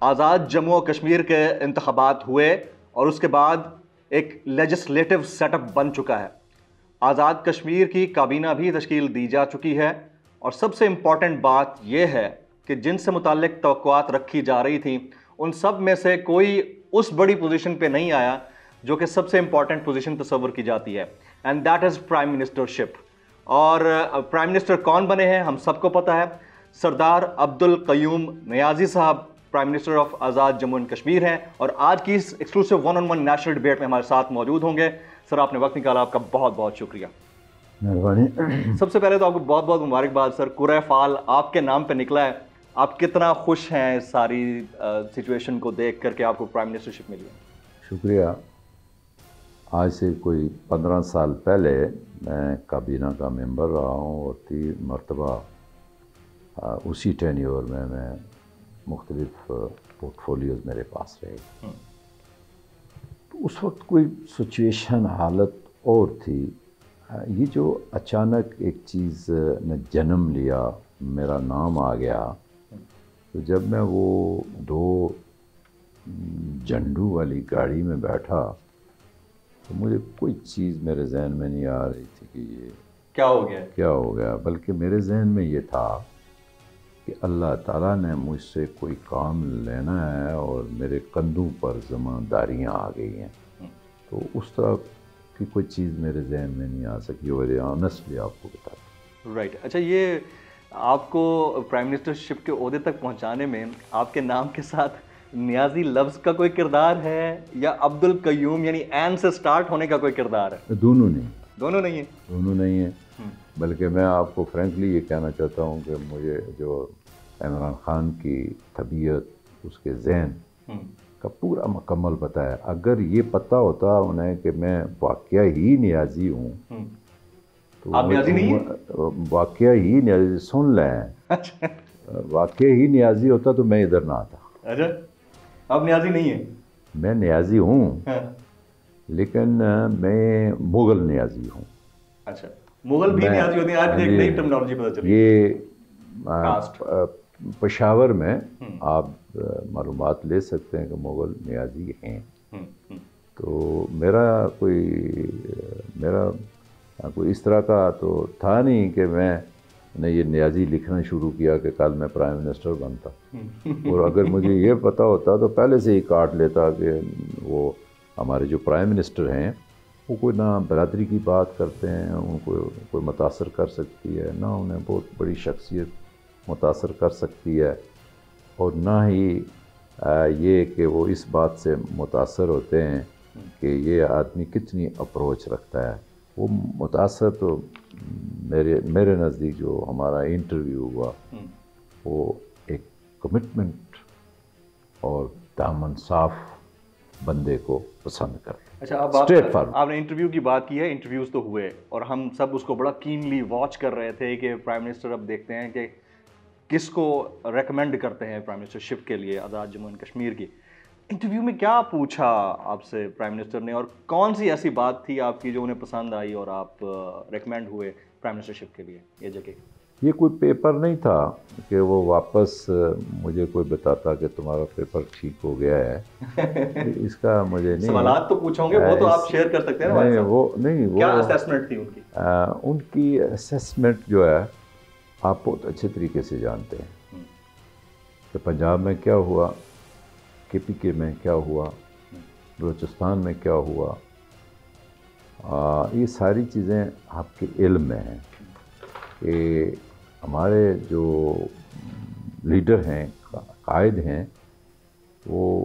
آزاد جموں و کشمیر کے انتخابات ہوئے اور اس کے بعد ایک لیجسلیٹو سیٹ اپ بن چکا ہے. آزاد کشمیر کی کابینہ بھی تشکیل دی جا چکی ہے اور سب سے امپورٹنٹ بات یہ ہے کہ جن سے متعلق توقعات رکھی جا رہی تھیں ان سب میں سے کوئی اس بڑی پوزیشن پہ نہیں آیا جو کہ سب سے امپورٹنٹ پوزیشن تصور کی جاتی ہے، and that is prime ministership. اور پرائم منسٹر کون بنے ہیں ہم سب کو پتہ ہے، سردار عبد القیوم نیازی صاحب prime minister of Azad Jammu and Kashmir ہیں، اور آج کی اس ایکسکلوسیو 1-on-1 نیشنل ڈبیٹ میں ہمارے ساتھ موجود ہوں گے. سر آپ نے وقت نکالا، آپ کا بہت بہت شکریہ. مہربانی. سب سے پہلے تو آپ کو بہت بہت مبارکباد سر، قرعہ فال آپ کے نام پہ نکلا ہے. آپ کتنا خوش ہیں اس ساری سچویشن کو دیکھ کر کے آپ کو پرائم منسٹرشپ ملی ہے؟ شکریہ. آج سے کوئی 15 سال پہلے میں کابینہ کا ممبر رہا ہوں اور 3 مرتبہ اسی ٹینیور میں مختلف پورٹ فولیوز میرے پاس رہے. تو اس وقت کوئی سچویشن حالت اور تھی. یہ جو اچانک ایک چیز نے جنم لیا، میرا نام آ گیا، تو جب میں وہ 2 جھنڈو والی گاڑی میں بیٹھا تو مجھے کوئی چیز میرے ذہن میں نہیں آ رہی تھی کہ یہ کیا ہو گیا، بلکہ میرے ذہن میں یہ تھا کہ اللہ تعالیٰ نے مجھ سے کوئی کام لینا ہے اور میرے کندھوں پر ذمہ داریاں آ گئی ہیں. تو اس طرح کی کوئی چیز میرے ذہن میں نہیں آ سکی، اور آنیسٹلی آپ کو بتا دوں. رائٹ. اچھا، یہ آپ کو پرائم منسٹرشپ کے عہدے تک پہنچانے میں آپ کے نام کے ساتھ نیازی لفظ کا کوئی کردار ہے یا عبد القیوم یعنی این سے سٹارٹ ہونے کا کوئی کردار ہے؟ دونوں نہیں ہیں. دونوں نہیں ہیں. بلکہ میں آپ کو فرینکلی یہ کہنا چاہتا ہوں کہ مجھے جو عمران خان کی طبیعت، اس کے ذہن کا پورا مکمل پتہ ہے. اگر یہ پتہ ہوتا انہیں کہ میں واقعہ ہی نیازی ہوں تو آپ نیازی نہیں ہیں؟ واقعہ ہی نیازی، سن لیں، واقعہ ہی نیازی ہوتا تو میں ادھر نہ آتا. اچھا، آپ نیازی نہیں ہیں؟ میں نیازی ہوں لیکن میں مغل نیازی ہوں. اچھا، مغل بھی نیازی ہوتے ہیں. آج ایک نئی ٹرمنالوجی پتہ چلی. یہ پشاور میں آپ معلومات لے سکتے ہیں کہ مغل نیازی ہیں. تو میرا کوئی اس طرح کا تو تھا نہیں کہ میں نے یہ نیازی لکھنا شروع کیا کہ کل میں پرائم منسٹر بنتا. اور اگر مجھے یہ پتہ ہوتا تو پہلے سے ہی کاٹ لیتا کہ وہ ہمارے جو پرائم منسٹر ہیں وہ کوئی نہ برادری کی بات کرتے ہیں، ان کو کوئی متاثر کر سکتی ہے، نہ انہیں بہت بڑی شخصیت متاثر کر سکتی ہے، اور نہ ہی یہ کہ وہ اس بات سے متاثر ہوتے ہیں کہ یہ آدمی کتنی اپروچ رکھتا ہے. وہ متاثر تو میرے نزدیک جو ہمارا انٹرویو ہوا وہ ایک کمٹمنٹ اور دامن صاف بندے کو پسند کرتے. اچھا، اب آپ نے انٹرویو کی بات کی ہے. انٹرویوز تو ہوئے اور ہم سب اس کو بڑا کینلی واچ کر رہے تھے کہ پرائم منسٹر اب دیکھتے ہیں کہ کس کو ریکمینڈ کرتے ہیں پرائم منسٹرشپ کے لیے آزاد جموں اینڈ کشمیر کی. انٹرویو میں کیا پوچھا آپ سے پرائم منسٹر نے، اور کون سی ایسی بات تھی آپ کی جو انہیں پسند آئی اور آپ ریکمینڈ ہوئے پرائم منسٹرشپ کے لیے یہ جگہ؟ یہ کوئی پیپر نہیں تھا کہ وہ واپس مجھے کوئی بتاتا کہ تمہارا پیپر ٹھیک ہو گیا ہے. اس کا مجھے نہیں. سوالات تو پوچھوں گے، وہ تو آپ شیئر کر سکتے ہیں نا. وہ کیا اسیسمنٹ تھی ان کی؟ ان کی اسیسمنٹ جو ہے آپ بہت اچھے طریقے سے جانتے ہیں کہ پنجاب میں کیا ہوا، کے پی کے میں کیا ہوا، بلوچستان میں کیا ہوا. یہ ساری چیزیں آپ کے علم میں ہیں کہ ہمارے جو لیڈر ہیں، قائد ہیں، وہ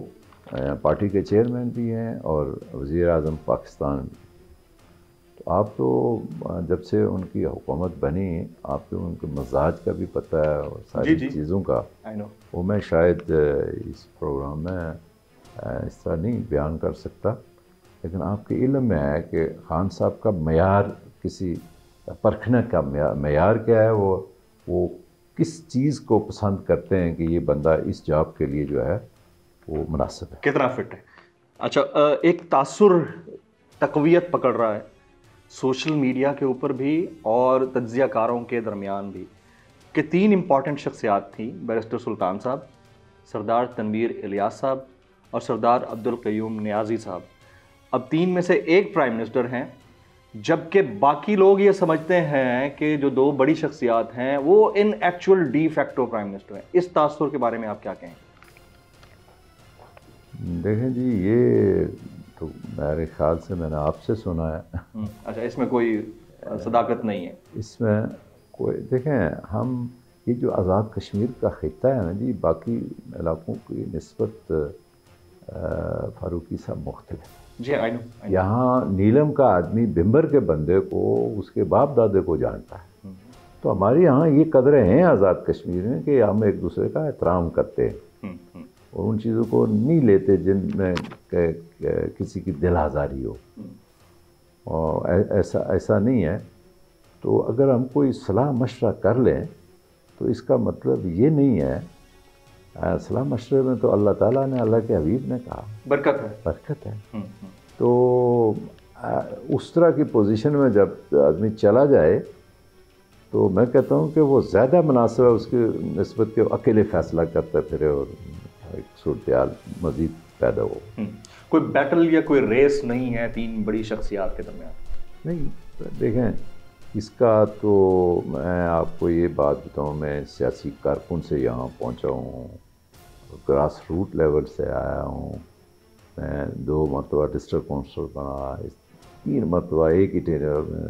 پارٹی کے چیئرمین بھی ہیں اور وزیر اعظم پاکستان بھی. تو آپ تو جب سے ان کی حکومت بنی آپ کو ان کے مزاج کا بھی پتہ ہے اور ساری چیزوں کا. وہ میں شاید اس پروگرام میں اس طرح نہیں بیان کر سکتا، لیکن آپ کے علم میں ہے کہ خان صاحب کا معیار، کسی پرکھنے کا معیار کیا ہے، وہ کس چیز کو پسند کرتے ہیں کہ یہ بندہ اس جاب کے لیے جو ہے وہ مناسب ہے، کتنا فٹ ہے. اچھا، ایک تاثر تقویت پکڑ رہا ہے سوشل میڈیا کے اوپر بھی اور تجزیہ کاروں کے درمیان بھی کہ 3 امپورٹنٹ شخصیات تھیں، بیرسٹر سلطان صاحب، سردار تنویر الیاس صاحب اور سردار عبدالقیوم نیازی صاحب اب تین میں سے ایک پرائم منسٹر ہیں، جبکہ باقی لوگ یہ سمجھتے ہیں کہ جو دو بڑی شخصیات ہیں وہ in actual de facto prime minister ہیں. اس تاثر کے بارے میں آپ کیا کہیں؟ دیکھیں جی، یہ تو میرے خیال سے میں نے آپ سے سنا ہے. اچھا، اس میں کوئی صداقت نہیں ہے؟ اس میں کوئی، دیکھیں ہم یہ جو آزاد کشمیر کا خطہ ہے نا جی، باقی علاقوں کی نسبت فاروقی صاحب مختلف ہے. جی آئی نو. یہاں نیلم کا آدمی بمبر کے بندے کو اس کے باپ دادے کو جانتا ہے. تو ہمارے یہاں یہ قدریں ہیں آزاد کشمیر میں کہ ہم ایک دوسرے کا احترام کرتے ہیں اور ان چیزوں کو نہیں لیتے جن میں کسی کی دل آزاری ہو. اور ایسا نہیں ہے. تو اگر ہم کوئی صلاح مشورہ کر لیں تو اس کا مطلب یہ نہیں ہے. صلاح مشورے میں تو اللہ تعالیٰ نے، اللہ کے حبیب نے کہا برکت ہے. تو اس طرح کی پوزیشن میں جب آدمی چلا جائے تو میں کہتا ہوں کہ وہ زیادہ مناسب ہے اس کی نسبت کہ اکیلے فیصلہ کرتا پھرے اور ایک صورتحال مزید پیدا ہو. کوئی بیٹل یا کوئی ریس نہیں ہے تین بڑی شخصیات کے درمیان؟ نہیں، دیکھیں اس کا تو میں آپ کو یہ بات بتاؤں، میں سیاسی کارکن سے یہاں پہنچا ہوں، گراس روٹ لیول سے آیا ہوں. میں 2 مرتبہ ڈسٹرکٹ کونسلر بنا، 3 مرتبہ ایک ہی ٹینر میں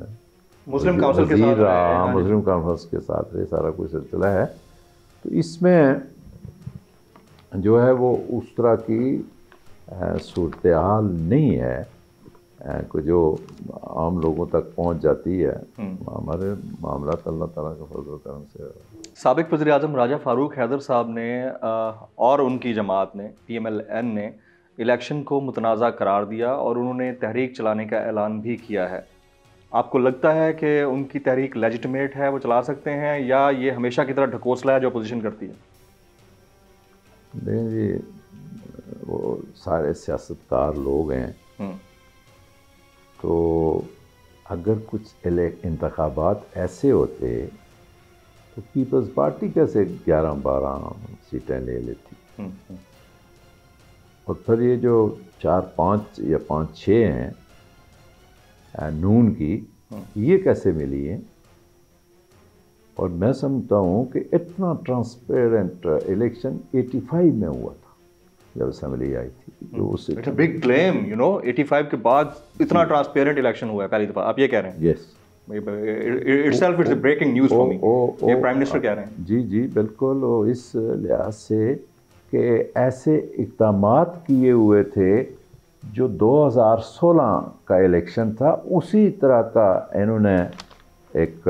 مسلم کونسل کے ساتھ رہا، مسلم کانفرنس کے ساتھ یہ سارا کوئی سلسلہ ہے. تو اس میں جو ہے وہ اس طرح کی صورتحال نہیں ہے کہ جو عام لوگوں تک پہنچ جاتی ہے. ہمارے معاملات اللہ تعالیٰ کا فضل و کرم سے. سابق وزیر اعظم راجہ فاروق حیدر صاحب نے اور ان کی جماعت نے PMLN نے الیکشن کو متنازع قرار دیا اور انہوں نے تحریک چلانے کا اعلان بھی کیا ہے. آپ کو لگتا ہے کہ ان کی تحریک لیجٹمیٹ ہے، وہ چلا سکتے ہیں، یا یہ ہمیشہ کی طرح ڈھکوسلا ہے جو اپوزیشن کرتی ہے؟ نہیں جی، وہ سارے سیاستکار لوگ ہیں. تو اگر کچھ انتخابات ایسے ہوتے تو پیپلز پارٹی کیسے 11-12 سیٹیں لے لیتی؟ اور پھر یہ جو 4-5 یا 5-6 ہیں نون کی، یہ کیسے ملی ہیں؟ اور میں سمجھتا ہوں کہ اتنا ٹرانسپیرنٹ الیکشن 85 میں ہوا تھا جب اسمبلی آئی تھی. جو اس سے بگ کلیم، 85 کے بعد اتنا ٹرانسپیرنٹ الیکشن ہوا ہے پہلی دفعہ، آپ یہ کہہ رہے ہیں؟ یس، itself it's a breaking news for me. یہ پرائم منسٹر کہہ رہے ہیں. جی بالکل. اور اس لحاظ سے کہ ایسے اقدامات کیے ہوئے تھے جو 2016 کا الیکشن تھا اسی طرح کا انہوں نے ایک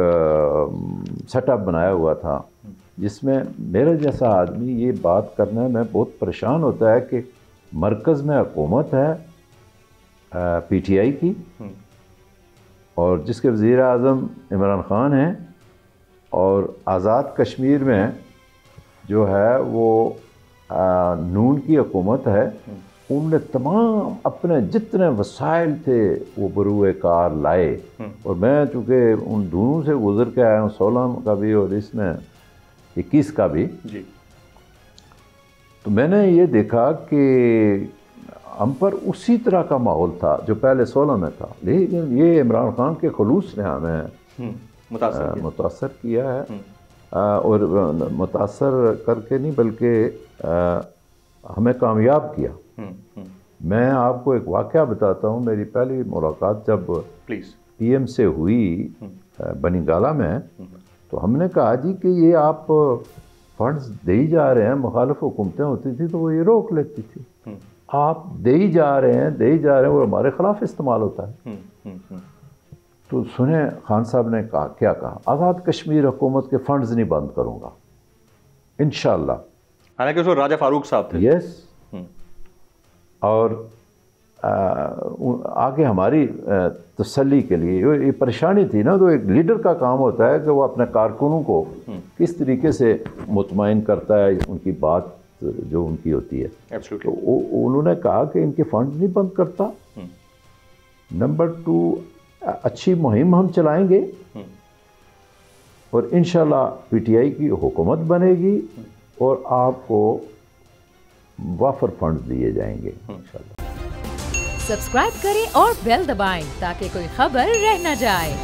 سیٹ اپ بنایا ہوا تھا، جس میں میرا جیسا آدمی یہ بات کرنے میں بہت پریشان ہوتا ہے کہ مرکز میں حکومت ہے PTI کی، اور جس کے وزیر اعظم عمران خان ہیں، اور آزاد کشمیر میں جو ہے وہ نون کی حکومت ہے. انہوں نے تمام اپنے جتنے وسائل تھے وہ بروئے کار لائے. اور میں چونکہ ان دونوں سے گزر کے آیا ہوں، 16 کا بھی اور اس میں 21 کا بھی، تو میں نے یہ دیکھا کہ ہم پر اسی طرح کا ماحول تھا جو پہلے 16 میں تھا. لیکن یہ عمران خان کے خلوص نے ہمیں متاثر کیا ہے، اور متاثر کر کے نہیں بلکہ ہمیں کامیاب کیا. میں آپ کو ایک واقعہ بتاتا ہوں. میری پہلی ملاقات جب PM سے ہوئی بنی گالہ میں، تو ہم نے کہا جی کہ یہ آپ فنڈز دے ہی جا رہے ہیں، مخالف حکومتیں ہوتی تھی تو وہ یہ روک لیتی تھی، آپ دے ہی جا رہے ہیں اور ہمارے خلاف استعمال ہوتا ہے. تو سنیں خان صاحب نے کہا، کیا کہا؟ آزاد کشمیر حکومت کے فنڈز نہیں بند کروں گا انشاءاللہ. حالانکہ اس وقت راجہ فاروق صاحب تھے. یس. اور آگے ہماری تسلی کے لیے یہ پریشانی تھی نا، تو ایک لیڈر کا کام ہوتا ہے کہ وہ اپنے کارکنوں کو کس طریقے سے مطمئن کرتا ہے ان کی بات جو ان کی ہوتی ہے. تو انہوں نے کہا کہ ان کے فنڈ نہیں بند کرتا. نمبر 2، اچھی مہم ہم چلائیں گے اور انشاءاللہ PTI کی حکومت بنے گی اور آپ کو وافر فنڈز دیے جائیں گے انشاءاللہ۔ سبسکرائب کریں اور بیل دبائیں تاکہ کوئی خبر رہ نہ جائے۔